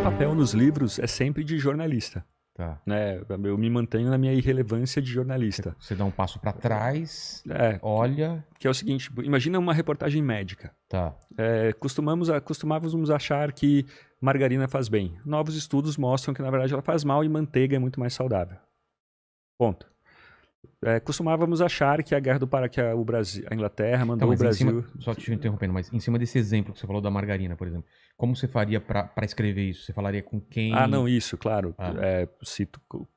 meu papel nos livros é sempre de jornalista. Tá. Né? Eu me mantenho na minha irrelevância de jornalista. Você dá um passo pra trás, É, olha... que é o seguinte, imagina uma reportagem médica. Tá. Costumávamos achar que margarina faz bem. Novos estudos mostram que, na verdade, ela faz mal e manteiga é muito mais saudável. Ponto. Costumávamos achar que a guerra do o Brasil, a Inglaterra mandou Então, o Brasil... só te interrompendo, mas em cima desse exemplo que você falou da margarina, por exemplo, como você faria pra escrever isso? Você falaria com quem? Ah, não, isso, claro. Ah.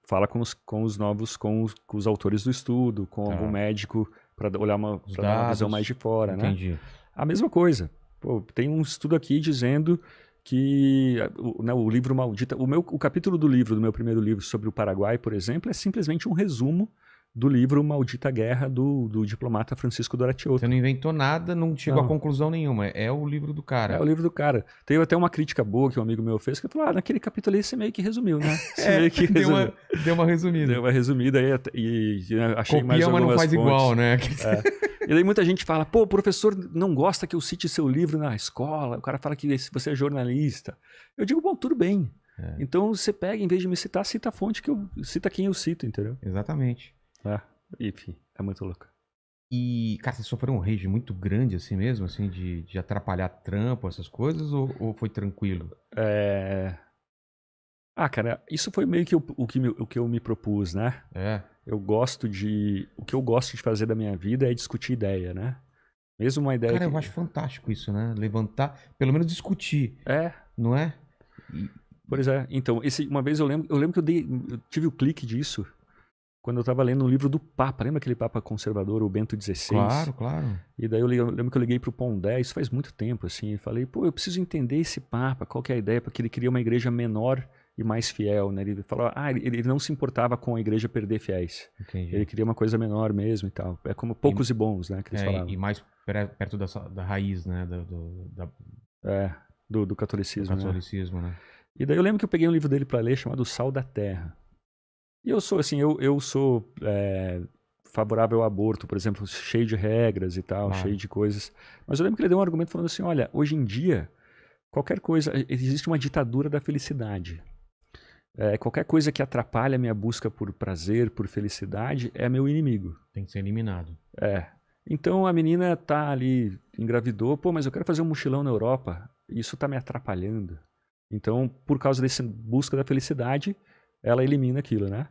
Fala com os autores do estudo, com algum médico, para dar uma visão mais de fora, né? Entendi. A mesma coisa. Pô, tem um estudo aqui dizendo que o livro Maldita... O capítulo do livro, do meu primeiro livro sobre o Paraguai, por exemplo, é simplesmente um resumo do livro Maldita Guerra do diplomata Francisco Doratioto. Você não inventou nada, não chegou a conclusão nenhuma. É o livro do cara. É o livro do cara. Teve até uma crítica boa que um amigo meu fez, que falou, naquele capítulo ali você meio que resumiu, né? Você meio que resumiu. Deu uma resumida. Deu uma resumida e achei Copia, mais algumas mas não faz fontes. igual, né? E daí muita gente fala, pô, o professor não gosta que eu cite seu livro na escola, o cara fala que você é jornalista. Eu digo, bom, tudo bem. Então você pega, em vez de me citar, cita a fonte cita quem eu cito, entendeu? Exatamente. Enfim, é muito louco. E, cara, você sofreu um rage muito grande assim mesmo, assim, de atrapalhar trampo, essas coisas, ou foi tranquilo? Cara, isso foi meio que o que eu me propus, né? O que eu gosto de fazer da minha vida é discutir ideia, né? Mesmo uma ideia Cara, eu acho fantástico isso, né? Levantar, pelo menos discutir. Não é? Pois é. Então, uma vez eu lembro que eu tive o clique disso quando eu estava lendo um livro do Papa. Lembra aquele Papa conservador, o Bento XVI? Claro. E daí eu lembro que eu liguei pro Pondé, isso faz muito tempo, assim, e falei, pô, eu preciso entender esse Papa, qual que é a ideia, porque ele queria uma igreja menor e mais fiel, né? Ele falou, ele não se importava com a igreja perder fiéis. Entendi. Ele queria uma coisa menor mesmo e tal. É como poucos e bons, né, que eles falavam. E mais perto da raiz, né? Do catolicismo. Do catolicismo, né? E daí eu lembro que eu peguei um livro dele para ler chamado Sal da Terra. E eu sou assim, eu sou favorável ao aborto, por exemplo, cheio de regras e tal, cheio de coisas. Mas eu lembro que ele deu um argumento falando assim, olha, hoje em dia, qualquer coisa, existe uma ditadura da felicidade. Qualquer coisa que atrapalha a minha busca por prazer, por felicidade, é meu inimigo. Tem que ser eliminado. Então a menina tá ali, engravidou, pô, mas eu quero fazer um mochilão na Europa, isso tá me atrapalhando. Então, por causa dessa busca da felicidade, ela elimina aquilo, né?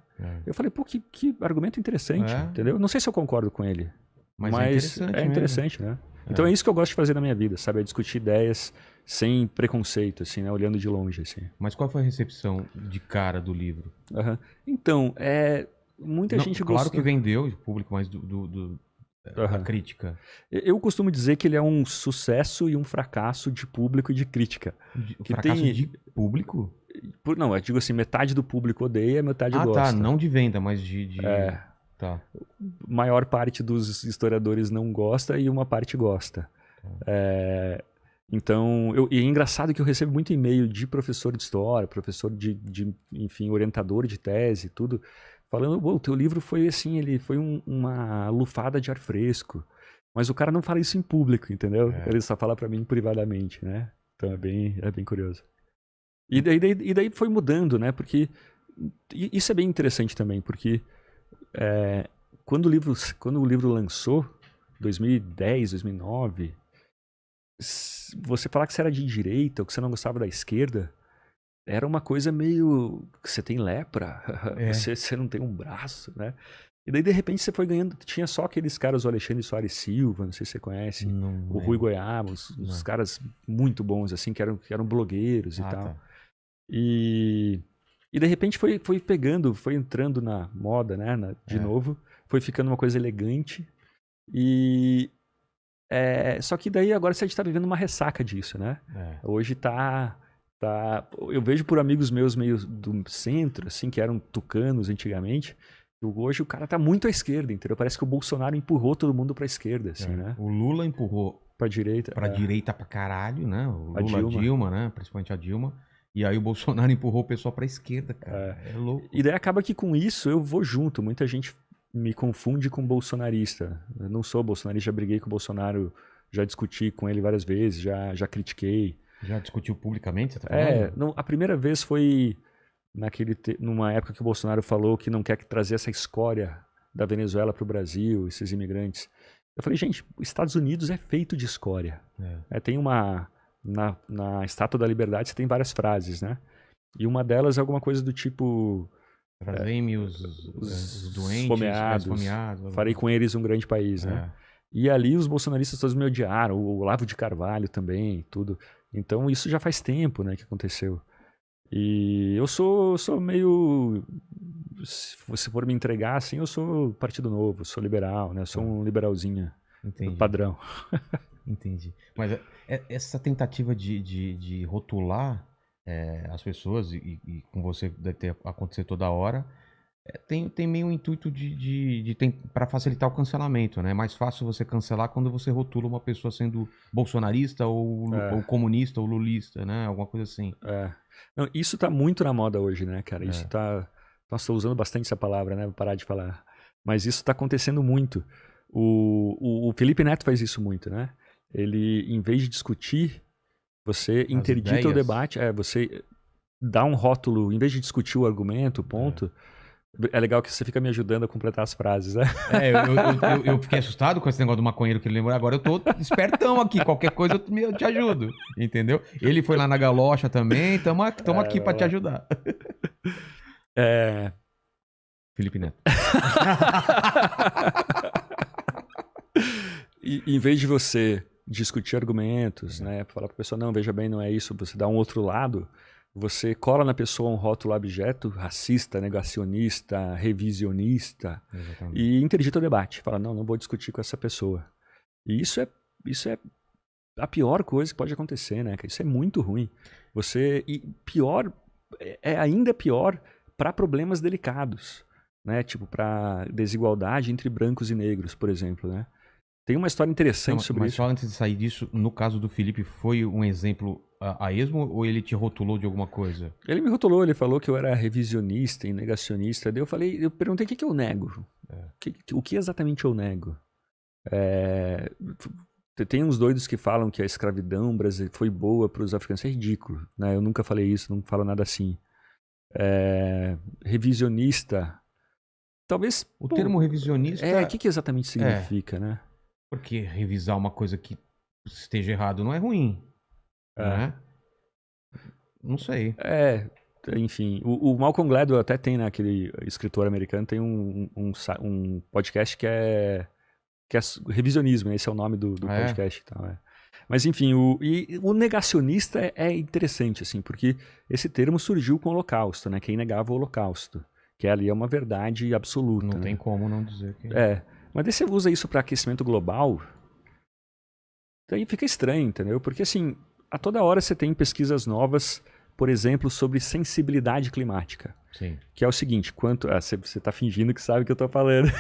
Eu falei, pô, que argumento interessante, entendeu? Não sei se eu concordo com ele, mas é interessante, né? Então é isso que eu gosto de fazer na minha vida, sabe? É discutir ideias sem preconceito, assim, né? Olhando de longe, assim. Mas qual foi a recepção de cara do livro? Então, muita gente gostou. Claro que vendeu o público, mas da crítica. Eu costumo dizer que ele é um sucesso e um fracasso de público e de crítica. Fracasso de público? Não, eu digo assim, metade do público odeia, metade gosta. Tá, não de venda, mas Tá. Maior parte dos historiadores não gosta e uma parte gosta. Então, e é engraçado que eu recebo muito e-mail de professor de história, professor enfim, orientador de tese, tudo, falando, o teu livro foi assim, ele foi uma lufada de ar fresco. Mas o cara não fala isso em público, entendeu? Ele só fala para mim privadamente, né? Então é bem curioso. E daí foi mudando, né? Porque isso é bem interessante também, porque quando o livro lançou, 2010, 2009, você falar que você era de direita ou que você não gostava da esquerda, era uma coisa meio... Você tem lepra? Você não tem um braço, né? E daí, de repente, você foi ganhando... Tinha só aqueles caras, o Alexandre Soares Silva, não sei se você conhece, o Rui Goiaba, uns caras muito bons, assim, que eram blogueiros e tal. Tá. E de repente foi pegando, foi entrando na moda, né? De novo. Foi ficando uma coisa elegante. Só que daí agora você está vivendo uma ressaca disso, né? Hoje tá... Eu vejo por amigos meus meio do centro, assim, que eram tucanos antigamente. Hoje o cara tá muito à esquerda, entendeu? Parece que o Bolsonaro empurrou todo mundo pra esquerda, assim, né? O Lula empurrou pra direita. Pra direita pra caralho, né? O Lula, a Dilma, né? Principalmente a Dilma. E aí o Bolsonaro empurrou o pessoal pra esquerda, cara. É louco. E daí acaba que com isso eu vou junto. Muita gente me confunde com bolsonarista. Eu não sou bolsonarista, já briguei com o Bolsonaro, já discuti com ele várias vezes, já critiquei. Já discutiu publicamente, você tá falando? Não, a primeira vez foi numa época que o Bolsonaro falou que não quer trazer essa escória da Venezuela para o Brasil, esses imigrantes. Eu falei, gente, os Estados Unidos é feito de escória. Tem na Estátua da Liberdade você tem várias frases, né? E uma delas é alguma coisa do tipo... Trazem-me os doentes, esfomeados, farei com eles um grande país, né? E ali os bolsonaristas todos me odiaram, o Olavo de Carvalho também, tudo. Então isso já faz tempo, né, que aconteceu. E eu sou meio... Se você for me entregar, assim, eu sou Partido Novo, sou liberal, né? Sou um liberalzinho. Entendi. Padrão. Entendi. Mas essa tentativa de rotular as pessoas, e com você deve ter acontecer toda hora, tem meio um intuito para facilitar o cancelamento, né? É mais fácil você cancelar quando você rotula uma pessoa sendo bolsonarista ou comunista ou lulista, né? Alguma coisa assim. Não, isso tá muito na moda hoje, né, cara? Isso tá... Nossa, estou usando bastante essa palavra, né? Vou parar de falar. Mas isso está acontecendo muito. O Felipe Neto faz isso muito, né? Ele, em vez de discutir, você interdita o debate. Você dá um rótulo, em vez de discutir o argumento, o ponto... É legal que você fica me ajudando a completar as frases, né? Eu fiquei assustado com esse negócio do maconheiro que ele lembrou. Agora eu tô espertão aqui. Qualquer coisa eu te ajudo. Entendeu? Ele foi lá na galocha também. Tamo aqui pra te ajudar. Felipe Neto. E, em vez de você discutir argumentos, né? Falar pra pessoa, não, veja bem, não é isso. Você dá um outro lado... Você cola na pessoa um rótulo abjeto, racista, negacionista, revisionista, e interdita o debate. Fala, não vou discutir com essa pessoa. E isso é a pior coisa que pode acontecer, né? Isso é muito ruim. Ainda pior para problemas delicados, né? Tipo, para desigualdade entre brancos e negros, por exemplo, né? Tem uma história interessante sobre isso. Mas só antes de sair disso, no caso do Felipe, foi um exemplo a esmo ou ele te rotulou de alguma coisa? Ele me rotulou, ele falou que eu era revisionista e negacionista. Daí eu perguntei o que eu nego. O que exatamente eu nego? Tem uns doidos que falam que a escravidão brasileira foi boa para os africanos. Isso é ridículo, né? Eu nunca falei isso, não falo nada assim. Revisionista... Talvez... O termo revisionista... O que exatamente significa, né? Porque revisar uma coisa que esteja errado não é ruim. Né? Não sei. Enfim. O Malcolm Gladwell até tem, né, aquele escritor americano, tem um podcast que é revisionismo, esse é o nome do podcast e tal. Mas enfim, o negacionista é interessante, assim, porque esse termo surgiu com o Holocausto, né? Quem negava o Holocausto. Que ali é uma verdade absoluta. Não tem como não dizer que... Mas daí você usa isso para aquecimento global, daí fica estranho, entendeu? Porque assim, a toda hora você tem pesquisas novas, por exemplo, sobre sensibilidade climática. Sim. Que é o seguinte, você está fingindo que sabe o que eu estou falando.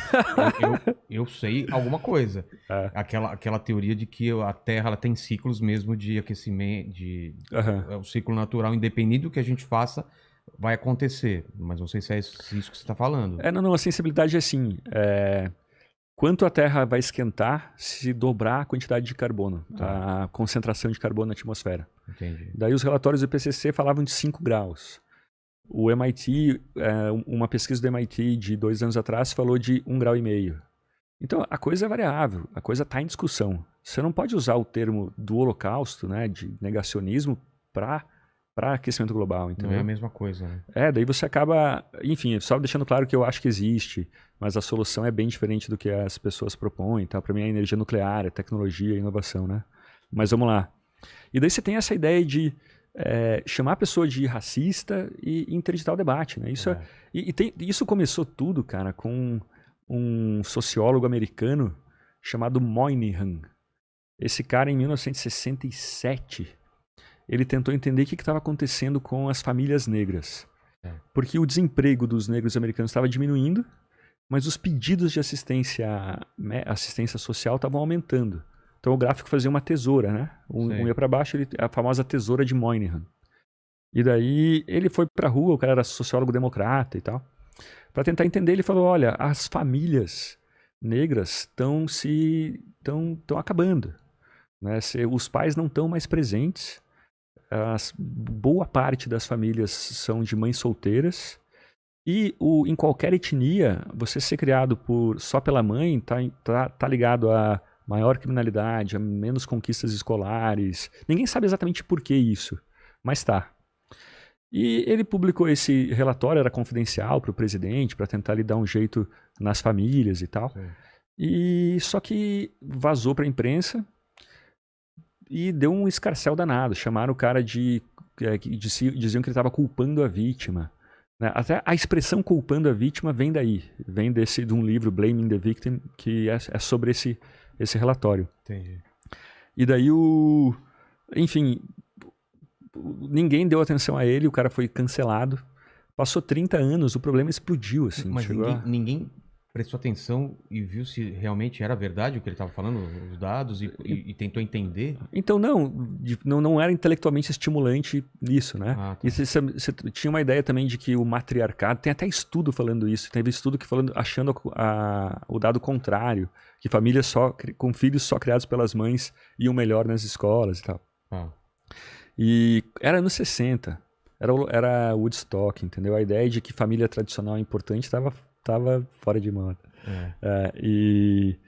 Eu sei alguma coisa. Aquela teoria de que a Terra ela tem ciclos mesmo de aquecimento, o ciclo natural, independente do que a gente faça, vai acontecer. Mas não sei se é isso que você está falando. Não, a sensibilidade é assim... Quanto a Terra vai esquentar se dobrar a quantidade de carbono, a concentração de carbono na atmosfera. Entendi. Daí os relatórios do IPCC falavam de 5 graus. O MIT, uma pesquisa do MIT de 2 anos atrás falou de 1,5 graus. Então a coisa é variável, a coisa está em discussão. Você não pode usar o termo do Holocausto, né, de negacionismo, para aquecimento global, entendeu? Não é a mesma coisa, né? Daí você acaba... Enfim, só deixando claro que eu acho que existe, mas a solução é bem diferente do que as pessoas propõem, tá? Para mim é energia nuclear, é tecnologia, é inovação, né? Mas vamos lá. E daí você tem essa ideia de chamar a pessoa de racista e interditar o debate, né? Isso começou tudo, cara, com um sociólogo americano chamado Moynihan. Esse cara, em 1967... ele tentou entender o que estava acontecendo com as famílias negras. Porque o desemprego dos negros americanos estava diminuindo, mas os pedidos de assistência social estavam aumentando. Então o gráfico fazia uma tesoura, né? Um ia para baixo, a famosa tesoura de Moynihan. E daí ele foi para a rua, o cara era sociólogo democrata e tal. Para tentar entender, ele falou, olha, as famílias negras estão acabando. Né? Os pais não estão mais presentes. Boa parte das famílias são de mães solteiras. E em qualquer etnia, você ser criado só pela mãe tá ligado a maior criminalidade, a menos conquistas escolares. Ninguém sabe exatamente por que isso, mas tá. E ele publicou esse relatório, era confidencial para o presidente, para tentar lhe dar um jeito nas famílias e tal. Sim. E só que vazou para a imprensa e deu um escarcéu danado. Chamaram o cara diziam que ele estava culpando a vítima. Né? Até a expressão culpando a vítima vem daí. Vem de um livro, Blaming the Victim, que é sobre esse relatório. Entendi. E daí enfim, ninguém deu atenção a ele, o cara foi cancelado. Passou 30 anos, o problema explodiu, assim. Mas ninguém prestou atenção e viu se realmente era verdade o que ele estava falando, os dados, e tentou entender? Então, não era intelectualmente estimulante isso, né? Ah, tá. E você tinha uma ideia também de que o matriarcado, tem até estudo falando isso, teve estudo achando o dado contrário, que famílias com filhos só criados pelas mães iam melhor nas escolas e tal. Ah. E era anos 60, era Woodstock, entendeu? A ideia de que família tradicional é importante estava fora de moda. E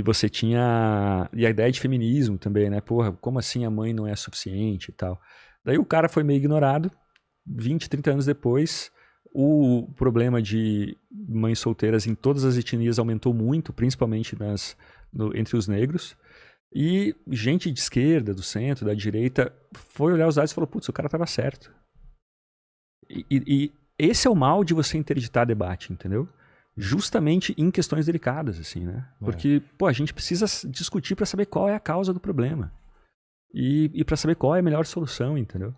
você tinha... E a ideia de feminismo também, né? Porra, como assim a mãe não é suficiente e tal? Daí o cara foi meio ignorado. 20, 30 anos depois, o problema de mães solteiras em todas as etnias aumentou muito, principalmente entre os negros. E gente de esquerda, do centro, da direita, foi olhar os dados e falou, putz, o cara estava certo. E esse é o mal de você interditar debate, entendeu? Justamente em questões delicadas, assim, né? Porque, a gente precisa discutir para saber qual é a causa do problema. E para saber qual é a melhor solução, entendeu?